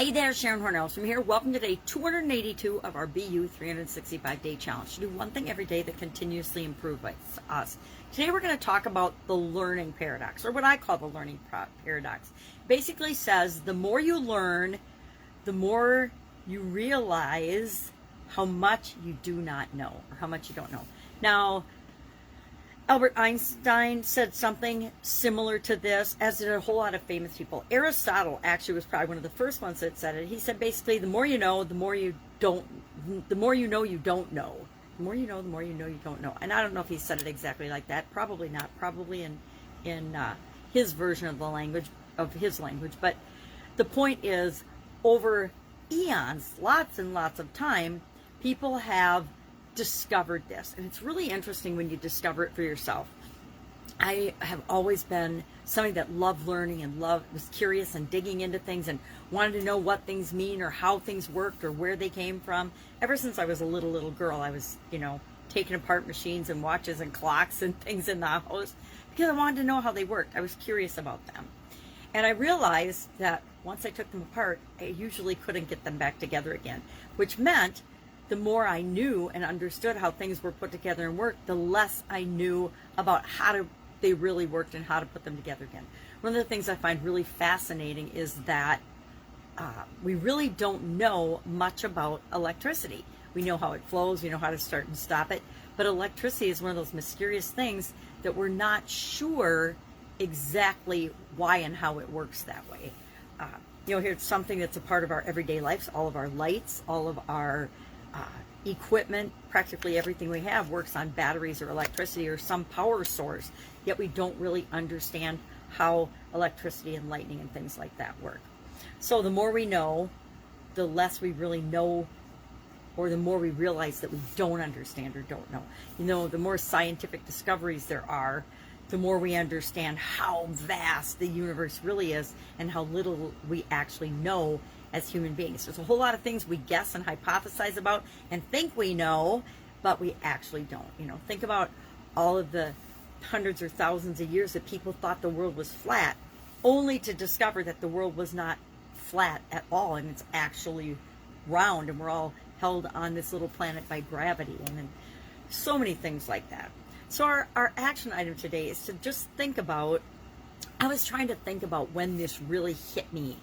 Hey there, Sharon Horne-Ellstrom here. Welcome to day 282 of our BU 365-day challenge. To do one thing every day that continuously improves us. Today we're going to talk about the learning paradox, or what I call the learning paradox. Basically says the more you learn, the more you realize how much you do not know, or how much you don't know. Now, Albert Einstein said something similar to this, as did a whole lot of famous people. Aristotle actually was probably one of the first ones that said it. He said basically, the more you know, the more you don't, the more you know you don't know. The more you know, the more you know you don't know. And I don't know if he said it exactly like that. Probably not. Probably in his version of the language, of his language. But the point is, over eons, lots and lots of time, people have discovered this, and it's really interesting when you discover it for yourself. I have always been somebody that loved learning and was curious and digging into things and wanted to know what things mean or how things worked or where they came from. Ever since I was a little girl, I was, taking apart machines and watches and clocks and things in the house because I wanted to know how they worked. I was curious about them. And I realized that once I took them apart, I usually couldn't get them back together again, which meant the more I knew and understood how things were put together and worked, the less I knew about how they really worked and how to put them together again. One of the things I find really fascinating is that we really don't know much about electricity. We know how it flows, we know how to start and stop it, but electricity is one of those mysterious things that we're not sure exactly why and how it works that way. Here's something that's a part of our everyday lives. All of our lights, all of our equipment, practically everything we have works on batteries or electricity or some power source, yet we don't really understand how electricity and lightning and things like that work. So the more we know, the less we really know, or the more we realize that we don't understand or don't know. The more scientific discoveries there are, the more we understand how vast the universe really is and how little we actually know as human beings. There's a whole lot of things we guess and hypothesize about and think we know, but we actually don't. Think about all of the hundreds or thousands of years that people thought the world was flat, only to discover that the world was not flat at all, and it's actually round, and we're all held on this little planet by gravity, and then so many things like that. So our action item today is to just think about, I was trying to think about when this really hit me,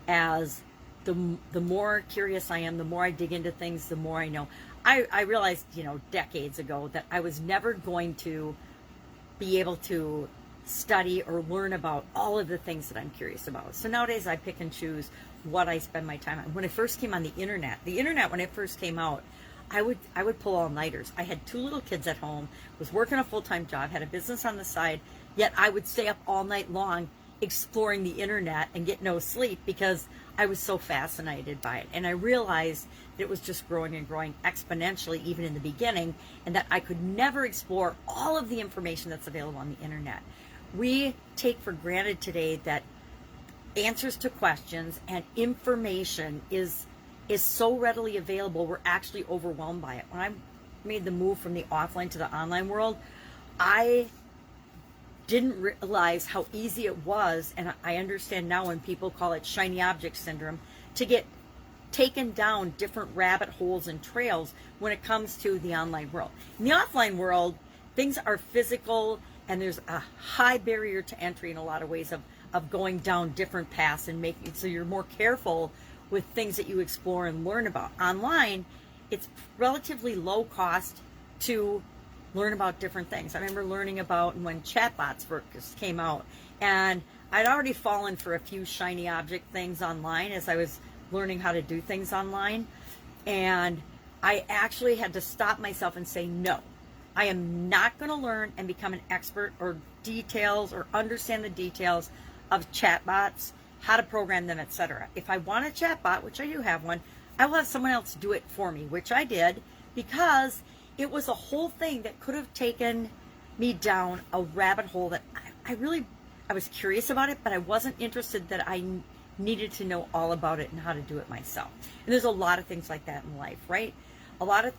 as the more curious I am, the more I dig into things, the more I know. I realized, decades ago that I was never going to be able to study or learn about all of the things that I'm curious about. So nowadays I pick and choose what I spend my time on. When I first came on the internet when it first came out, I would pull all-nighters. I had 2 little kids at home, was working a full-time job, had a business on the side, yet I would stay up all night long exploring the internet and get no sleep because I was so fascinated by it. And I realized that it was just growing and growing exponentially even in the beginning, and that I could never explore all of the information that's available on the internet. We take for granted today that answers to questions and information is so readily available, we're actually overwhelmed by it. When I made the move from the offline to the online world, I didn't realize how easy it was, and I understand now when people call it shiny object syndrome, to get taken down different rabbit holes and trails when it comes to the online world. In the offline world, things are physical, and there's a high barrier to entry in a lot of ways of going down different paths and making it so you're more careful with things that you explore and learn about. Online, it's relatively low cost to learn about different things. I remember learning about when chatbots first came out, and I'd already fallen for a few shiny object things online as I was learning how to do things online, and I actually had to stop myself and say, no, I am not going to learn and become an expert or understand the details of chatbots, how to program them, etc. If I want a chatbot, which I do have one, I will have someone else do it for me, which I did, because it was a whole thing that could have taken me down a rabbit hole that I was curious about it, but I wasn't interested that I needed to know all about it and how to do it myself. And there's a lot of things like that in life, right? A lot of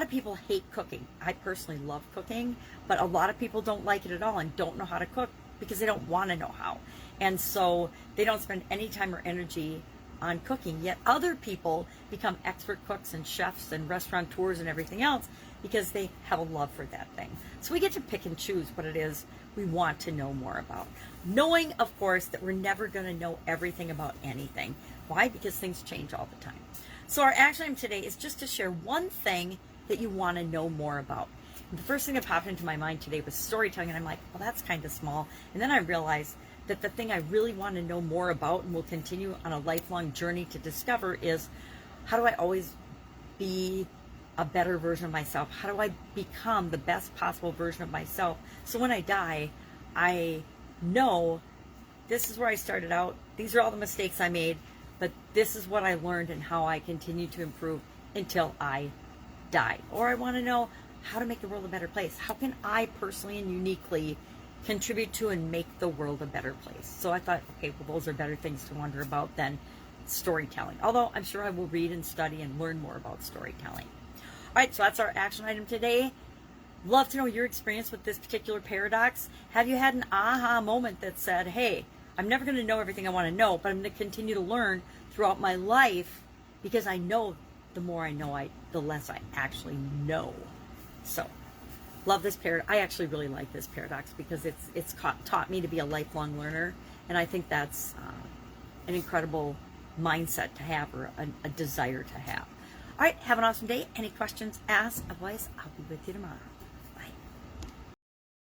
people hate cooking. I personally love cooking, but a lot of people don't like it at all and don't know how to cook because they don't want to know how. And so they don't spend any time or energy on cooking, yet other people become expert cooks and chefs and restaurateurs and everything else because they have a love for that thing. So we get to pick and choose what it is we want to know more about. Knowing, of course, that we're never going to know everything about anything. Why? Because things change all the time. So our action item today is just to share one thing that you want to know more about. And the first thing that popped into my mind today was storytelling, and I'm like, well, that's kind of small. And then I realized that the thing I really want to know more about and will continue on a lifelong journey to discover is, how do I always be a better version of myself? How do I become the best possible version of myself? So when I die, I know this is where I started out. These are all the mistakes I made, but this is what I learned and how I continue to improve until I die. Or I want to know how to make the world a better place. How can I personally and uniquely contribute to and make the world a better place? So I thought, okay, well, those are better things to wonder about than storytelling. Although I'm sure I will read and study and learn more about storytelling. All right, so that's our action item today. Love to know your experience with this particular paradox. Have you had an aha moment that said, hey, I'm never going to know everything I want to know, but I'm going to continue to learn throughout my life because I know the more I know, the less I actually know. So, love this paradox. I actually really like this paradox because it's taught me to be a lifelong learner, and I think that's an incredible mindset to have, or a desire to have. All right, have an awesome day. Any questions, ask. Otherwise, I'll be with you tomorrow.